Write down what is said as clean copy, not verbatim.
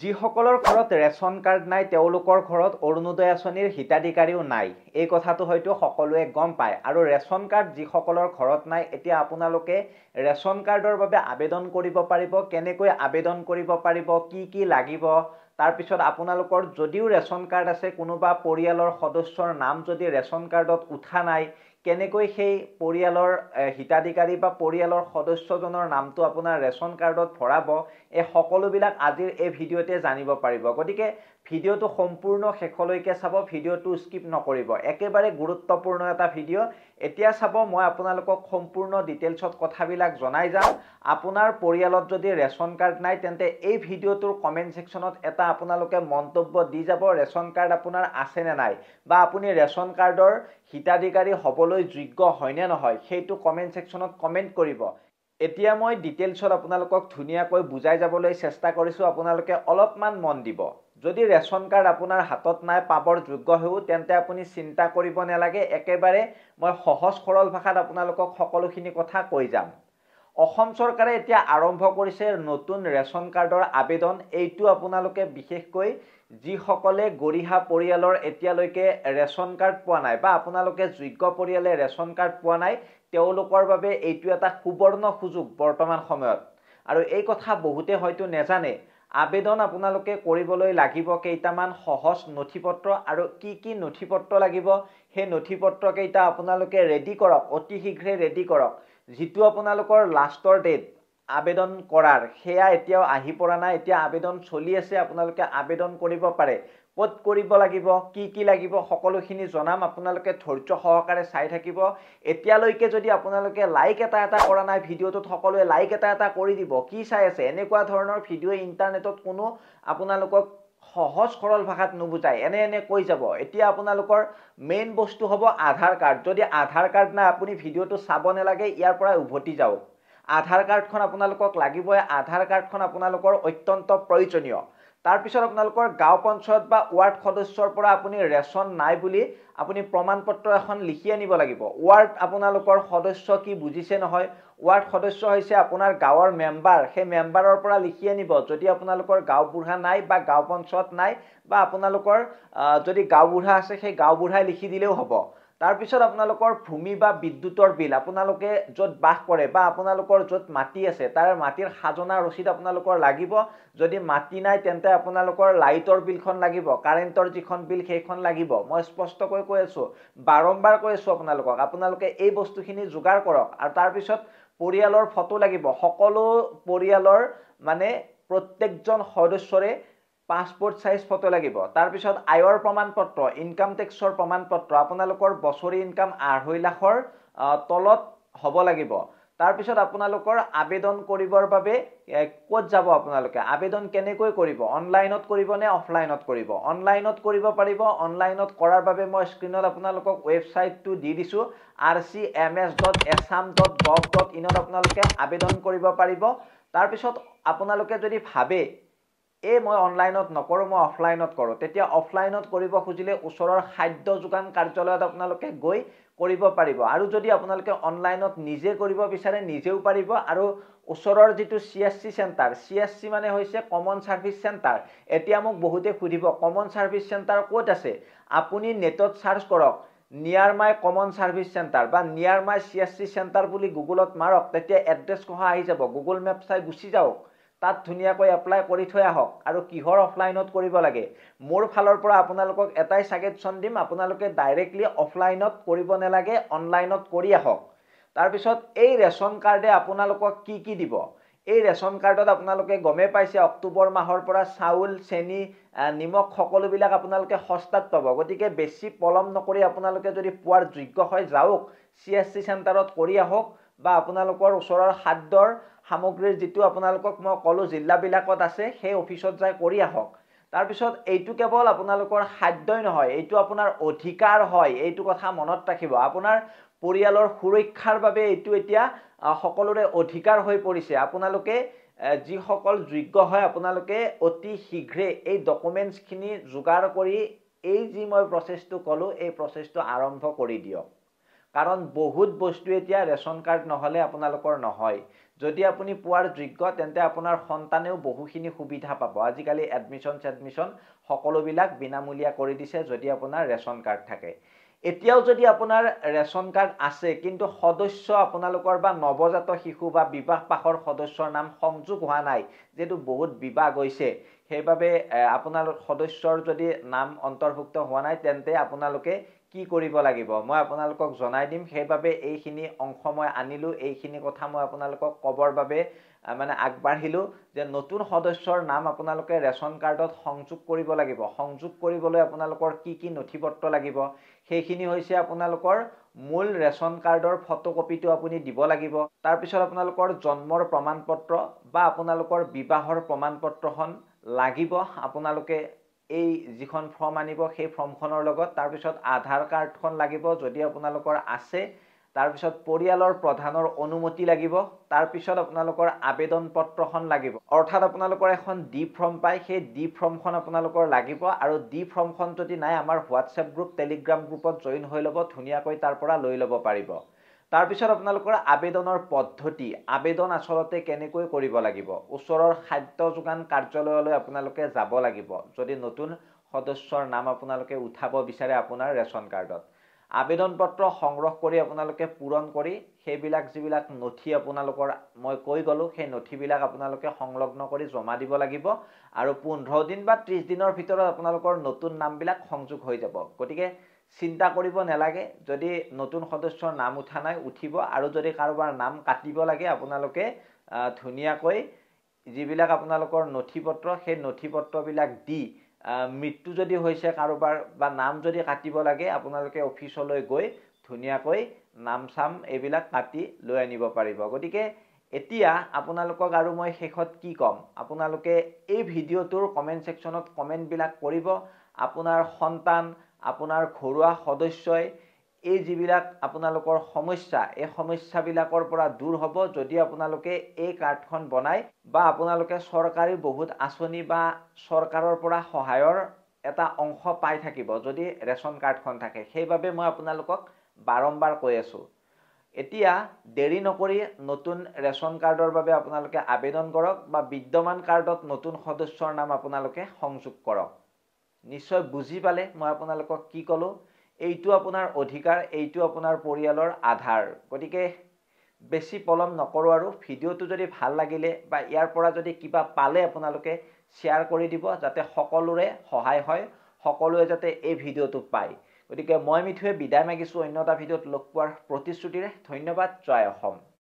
যিসকলৰ ঘৰত ration card নাই তেওঁলোকৰ ঘৰত অৰুণোদয় আঁচনিৰ হিতাধিকাৰীও নাই। এই কথাটো হয়তো সকলোৱে গম পায়। আৰু ৰেচন কাৰ্ড যিসকলৰ ঘৰত নাই, এতিয়া আপোনালোকে ৰেচন কাৰ্ডৰ বাবে আবেদন কৰিব পাৰিব। কেনেকৈ আবেদন কৰিব পাৰিব, কি লাগিব, তাৰপিছত আপোনালোকৰ যদিও ৰেচন কাৰ্ড আছে, কোনোবা পৰিয়ালৰ সদস্যৰ নাম যদি ৰেচন কাৰ্ডত উঠা নাই, কেনেকৈ সেই পৰিয়ালৰ হিতাধিকাৰী বা পৰিয়ালৰ সদস্যজনৰ নামটো আপোনাৰ ৰেচন কাৰ্ডত ভৰাব, এই সকলোবিলাক আজিৰ এই ভিডিঅ'তে জানিব পাৰিব। গতিকে ভিডিঅ'টো সম্পূৰ্ণ শেষলৈকে চাব, ভিডিঅ'টো স্কিপ নকৰিব। একেবাৰে গুৰুত্বপূৰ্ণ এটা ভিডিঅ'। এতিয়া চাব, মই আপোনালোকক সম্পূৰ্ণ ডিটেইলছত কথাবিলাক জনাই যাম। আপোনাৰ পৰিয়ালত যদি ৰেচন কাৰ্ড নাই, তেন্তে এই ভিডিঅ'টোৰ কমেণ্ট ছেকশ্যনত এটা আপোনালোকে মন্তব্য দি যাব, ৰেচন কাৰ্ড আপোনাৰ আছে নে নাই, বা আপুনি ৰেচন কাৰ্ডৰ হিতাধিকাৰী হ'বলৈ যোগ্য হয় নে নহয়, সেইটো কমেণ্ট ছেকশ্যনত কমেণ্ট কৰিব। এতিয়া মই ডিটেইলছত আপোনালোকক ধুনীয়াকৈ বুজাই যাবলৈ চেষ্টা কৰিছোঁ, আপোনালোকে অলপমান মন দিব। যদি ৰেচন কাৰ্ড আপোনাৰ হাতত নাই, পাবৰ যোগ্য হেও, তেন্তে আপুনি চিন্তা কৰিব নালাগে। একেবাৰে মই সহজ সৰল ভাষাত আপোনালোকক সকলোখিনি কথা কৈ যাম। অসম চৰকাৰে এতিয়া আৰম্ভ কৰিছে নতুন ৰেচন কাৰ্ডৰ আবেদন। এইটো আপোনালোকে বিশেষকৈ যিসকলে গৰিহা পৰিয়ালৰ এতিয়ালৈকে ৰেচন কাৰ্ড পোৱা নাই, বা আপোনালোকে যোগ্য পৰিয়ালে ৰেচন কাৰ্ড পোৱা নাই, তেওঁলোকৰ বাবে এইটো এটা সুবৰ্ণ সুযোগ বৰ্তমান সময়ত। আৰু এই কথা বহুতে হয়তো নেজানে। আবেদন আপোনালোকে কৰিবলৈ লাগিব কেইটামান সহজ নথিপত্ৰ, আৰু কি নথিপত্ৰ লাগিব, সেই নথিপত্ৰ কেইটা আপোনালোকে ৰেডি কৰক, অতি শীঘ্ৰে ৰেডি কৰক। যিটো আপোনালোকৰ লাষ্টৰ ডেট আবেদন কৰাৰ, সেয়া এতিয়াও আহি পৰা নাই, এতিয়া আবেদন চলি আছে। আপোনালোকে আবেদন কৰিব পাৰে। ক'ত কৰিব লাগিব, কি লাগিব, সকলোখিনি জনাম, আপোনালোকে ধৈৰ্য সহকাৰে চাই থাকিব। এতিয়ালৈকে যদি আপোনালোকে লাইক এটা কৰা নাই ভিডিঅ'টোত, সকলোৱে লাইক এটা কৰি দিব। কি চাই আছে? এনেকুৱা ধৰণৰ ভিডিঅ' ইণ্টাৰনেটত কোনো আপোনালোকক সহজ সৰল ভাষাত নুবুজায়, এনে কৈ যাব। এতিয়া আপোনালোকৰ মেইন বস্তু হ'ব আধাৰ কাৰ্ড। যদি আধাৰ কাৰ্ড নাই, আপুনি ভিডিঅ'টো চাব নালাগে, ইয়াৰ পৰা উভতি যাওক। আধাৰ কাৰ্ডখন আপোনালোকক লাগিবই। আধাৰ কাৰ্ডখন আপোনালোকৰ অত্যন্ত প্ৰয়োজনীয়। তাৰপিছত আপোনালোকৰ গাঁও পঞ্চায়ত বা ৱাৰ্ড সদস্যৰ পৰা আপুনি ৰেচন নাই বুলি আপুনি প্ৰমাণ পত্ৰ এখন লিখি আনিব লাগিব। ৱাৰ্ড আপোনালোকৰ সদস্য কি বুজিছে নহয়? ৱাৰ্ড সদস্য হৈছে আপোনাৰ গাঁৱৰ মেম্বাৰ। সেই মেম্বাৰৰ পৰা লিখি আনিব। যদি আপোনালোকৰ গাঁওবুঢ়া নাই বা গাঁও পঞ্চায়ত নাই, বা আপোনালোকৰ যদি গাঁওবুঢ়া আছে, সেই গাঁওবুঢ়াই লিখি দিলেও হ'ব। তাৰপিছত আপোনালোকৰ ভূমি বা বিদ্যুতৰ বিল, আপোনালোকে য'ত বাস কৰে বা আপোনালোকৰ য'ত মাটি আছে, তাৰ মাটিৰ খাজনা ৰচিদ আপোনালোকৰ লাগিব। যদি মাটি নাই, তেন্তে আপোনালোকৰ লাইটৰ বিলখন লাগিব, কাৰেণ্টৰ যিখন বিল সেইখন লাগিব। মই স্পষ্টকৈ কৈ আছোঁ, বাৰম্বাৰ কৈ আছোঁ আপোনালোকক, আপোনালোকে এই বস্তুখিনি যোগাৰ কৰক। আৰু তাৰপিছত পৰিয়ালৰ ফটো লাগিব। সকলো পৰিয়ালৰ মানে প্ৰত্যেকজন সদস্যৰে পাছপোৰ্ট সাইজ ফটো লাগিব। তাৰপিছত আয়ৰ প্ৰমাণ পত্ৰ, ইনকাম টেক্সৰ প্ৰমাণ পত্ৰ, আপোনালোকৰ বছৰি ইনকাম 2.5 লাখৰ তলত হ'ব লাগিব। তাৰপিছত আপোনালোকৰ আবেদন কৰিবৰ বাবে ক'ত যাব আপোনালোকে, আবেদন কেনেকৈ কৰিব, অনলাইনত কৰিব নে অফলাইনত কৰিব? অনলাইনত কৰিব পাৰিব। অনলাইনত কৰাৰ বাবে মই স্ক্ৰীনত আপোনালোকক ৱেবছাইটটো দি দিছোঁ, rcms.assam.gov.in ত আপোনালোকে আবেদন কৰিব পাৰিব। তাৰপিছত আপোনালোকে যদি ভাবে মই অনলাইনত নকৰোঁ, মই অফলাইনত কৰোঁ, তেতিয়া অফলাইনত কৰিব খুজিলে ওচৰৰ খাদ্য যোগান কাৰ্যালয়ত আপোনালোকে গৈ কৰিব পাৰিব। আৰু যদি আপোনালোকে অনলাইনত নিজে কৰিব বিচাৰে, নিজেও পাৰিব। আৰু ওচৰৰ যিটো CSC চেণ্টাৰ, CSC মানে হৈছে কমন ছাৰ্ভিচ চেণ্টাৰ। এতিয়া মোক বহুতে সুধিব, কমন ছাৰ্ভিচ চেণ্টাৰ ক'ত আছে? আপুনি নেটত ছাৰ্চ কৰক, নিয়াৰ মাই কমন ছাৰ্ভিচ চেণ্টাৰ বা নিয়াৰ মাই CSC চেণ্টাৰ বুলি গুগলত মাৰক, তেতিয়া এড্ৰেছ সহ আহি যাব। গুগল মেপ চাই গুচি যাওক, তাত ধুনীয়াকৈ এপ্লাই কৰি থৈ আহক। আৰু কিহৰ অফলাইনত কৰিব লাগে, মোৰ ফালৰ পৰা আপোনালোকক এটাই ছাজেশ্যন দিম, আপোনালোকে ডাইৰেক্টলি অফলাইনত কৰিব নালাগে, অনলাইনত কৰি আহক। তাৰপিছত এই ৰেচন কাৰ্ডে আপোনালোকক কি দিব? এই ৰেচন কাৰ্ডত আপোনালোকে গমেই পাইছে, অক্টোবৰ মাহৰ পৰা চাউল, চেনি, নিমখ সকলোবিলাক আপোনালোকে সস্তাত পাব। গতিকে বেছি পলম নকৰি আপোনালোকে যদি পোৱাৰ যোগ্য হয়, যাওক CSC চেণ্টাৰত কৰি আহক, বা আপোনালোকৰ ওচৰৰ খাদ্যৰ সামগ্ৰীৰ যিটো আপোনালোকক মই ক'লো জিলাবিলাকত আছে, সেই অফিচত যাই কৰি আহক। তাৰপিছত এইটো কেৱল আপোনালোকৰ খাদ্যই নহয়, এইটো আপোনাৰ অধিকাৰ হয়। এইটো কথা মনত ৰাখিব, আপোনাৰ পৰিয়ালৰ সুৰক্ষাৰ বাবে এইটো এতিয়া সকলোৰে অধিকাৰ হৈ পৰিছে। আপোনালোকে যিসকল যোগ্য হয়, আপোনালোকে অতি শীঘ্ৰে এই ডকুমেণ্টছখিনি যোগাৰ কৰি এই যি মই প্ৰচেছটো ক'লো, এই প্ৰচেছটো আৰম্ভ কৰি দিয়ক। কাৰণ বহুত বস্তু এতিয়া ৰেচন কাৰ্ড নহ'লে আপোনালোকৰ নহয়। যদি আপুনি পোৱাৰ যোগ্য তেন্তে আপোনাৰ সন্তানেও বহুখিনি সুবিধা পাব। আজিকালি এডমিশ্যন সকলোবিলাক বিনামূলীয়া কৰি দিছে যদি আপোনাৰ ৰেচন কাৰ্ড থাকে। এতিয়াও যদি আপোনাৰ ৰেচন কাৰ্ড আছে কিন্তু সদস্য আপোনালোকৰ বা নৱজাত শিশু বা বিবাহ পাশৰ সদস্যৰ নাম সংযোগ হোৱা নাই, যেটো বহুত বিবাহ গৈছে, সেইবাবে আপোনাৰ সদস্যৰ যদি নাম অন্তৰ্ভুক্ত হোৱা নাই তেন্তে আপোনালোকে কি কৰিব লাগিব মই আপোনালোকক জনাই দিম। সেইবাবে এইখিনি অংশ মই আনিলো, এইখিনি কথা মই আপোনালোকক কবৰ বাবে মানে আগবাঢ়িলো যে নতুন সদস্যৰ নাম আপোনালোকে ৰেচন কাৰ্ডত সংযোগ কৰিব লাগিব। সংযোগ কৰিবলৈ আপোনালোকৰ কি নথিপত্ৰ লাগিব সেইখিনি হৈছে আপোনালোকৰ মূল ৰেচন কাৰ্ডৰ ফটোকপিটো আপুনি দিব লাগিব। তাৰ পিছত আপোনালোকৰ জন্মৰ প্ৰমাণপত্ৰ বা আপোনালোকৰ বিবাহৰ প্ৰমাণপত্ৰখন লাগিব। আপোনালোকে এই যিখন ফৰ্ম আনিব সেই ফৰ্মখনৰ লগত তাৰ পিছত আধাৰ কাৰ্ডখন লাগিব যদি আপোনালোকৰ আছে। তাৰ পিছত পৰিয়ালৰ প্ৰধানৰ অনুমতি লাগিব। তাৰ পিছত আপোনালোকৰ আবেদন পত্ৰখন লাগিব, অৰ্থাৎ আপোনালোকৰ এখন ডি ফৰ্ম পায়, সেই ডি ফৰ্মখন আপোনালোকৰ লাগিব। আৰু ডি ফৰ্মখন যদি নাই আমাৰ হোৱাটছএপ গ্ৰুপ টেলিগ্ৰাম গ্ৰুপত জইন হৈ ল'ব, ধুনীয়াকৈ তাৰ পৰা লৈ ল'ব পাৰিব। তাৰ পিছত আপোনালোকৰ আবেদনৰ পদ্ধতি, আবেদন আচলতে কেনেকৈ কৰিব লাগিব, ওচৰৰ খাদ্য যোগান কাৰ্যালয়লৈ আপোনালোকে যাব লাগিব যদি নতুন সদস্যৰ নাম আপোনালোকে উঠাব বিচাৰে আপোনাৰ ৰেচন কাৰ্ডত। আবেদন পত্ৰ সংগ্ৰহ কৰি আপোনালোকে পূৰণ কৰি সেইবিলাক যিবিলাক নথি আপোনালোকৰ মই কৈ গলো সেই নথিবিলাক আপোনালোকে সংলগ্ন কৰি জমা দিব লাগিব। আৰু 15 দিন বা 30 দিনৰ ভিতৰত আপোনালোকৰ নতুন নামবিলাক সংযোগ হৈ যাব। গতিকে চিন্তা কৰিব নালাগে, যদি নতুন সদস্যৰ নাম উঠা নাই উঠিব। আৰু যদি কাৰোবাৰ নাম কাটিব লাগে আপোনালোকে ধুনীয়াকৈ যিবিলাক আপোনালোকৰ নথিপত্ৰ সেই নথিপত্ৰবিলাক দি মৃত্যু যদি হৈছে কাৰোবাৰ বা নাম যদি কাটিব লাগে আপোনালোকে অফিচলৈ গৈ ধুনীয়াকৈ নাম চাম এইবিলাক কাটি লৈ আনিব পাৰিব। গতিকে এতিয়া আপোনালোকক আৰু মই শেষত কি ক'ম, আপোনালোকে এই ভিডিঅ'টোৰ কমেণ্ট ছেকশ্যনত কমেণ্টবিলাক কৰিব। আপোনাৰ সন্তান, আপোনাৰ ঘৰুৱা সদস্যই এই যিবিলাক আপোনালোকৰ সমস্যা এই সমস্যাবিলাকৰ পৰা দূৰ হ'ব যদি আপোনালোকে এই কাৰ্ডখন বনাই বা আপোনালোকে চৰকাৰী বহুত আঁচনি বা চৰকাৰৰ পৰা সহায়ৰ এটা অংশ পাই থাকিব যদি ৰেচন কাৰ্ডখন থাকে। সেইবাবে মই আপোনালোকক বাৰম্বাৰ কৈ আছো, এতিয়া দেৰি নকৰি নতুন ৰেচন কাৰ্ডৰ বাবে আপোনালোকে আবেদন কৰক বা বিদ্যমান কাৰ্ডত নতুন সদস্যৰ নাম আপোনালোকে সংযোগ কৰক। নিশ্চয় বুজি পালে মই আপোনালোকক কি ক'লো। এইটো আপোনাৰ অধিকাৰ, এইটো আপোনাৰ পৰিয়ালৰ আধাৰ। গতিকে বেছি পলম নকৰো আৰু ভিডিঅ'টো যদি ভাল লাগিলে বা ইয়াৰ পৰা যদি কিবা পালে আপোনালোকে শ্বেয়াৰ কৰি দিব যাতে সকলোৰে সহায় হয়, সকলোৱে যাতে এই ভিডিঅ'টো পায়। গতিকে মই মিঠুৱে বিদায় মাগিছো অন্য এটা ভিডিঅ'ত লগ পোৱাৰ প্ৰতিশ্ৰুতিৰে। ধন্যবাদ। জয় অসম।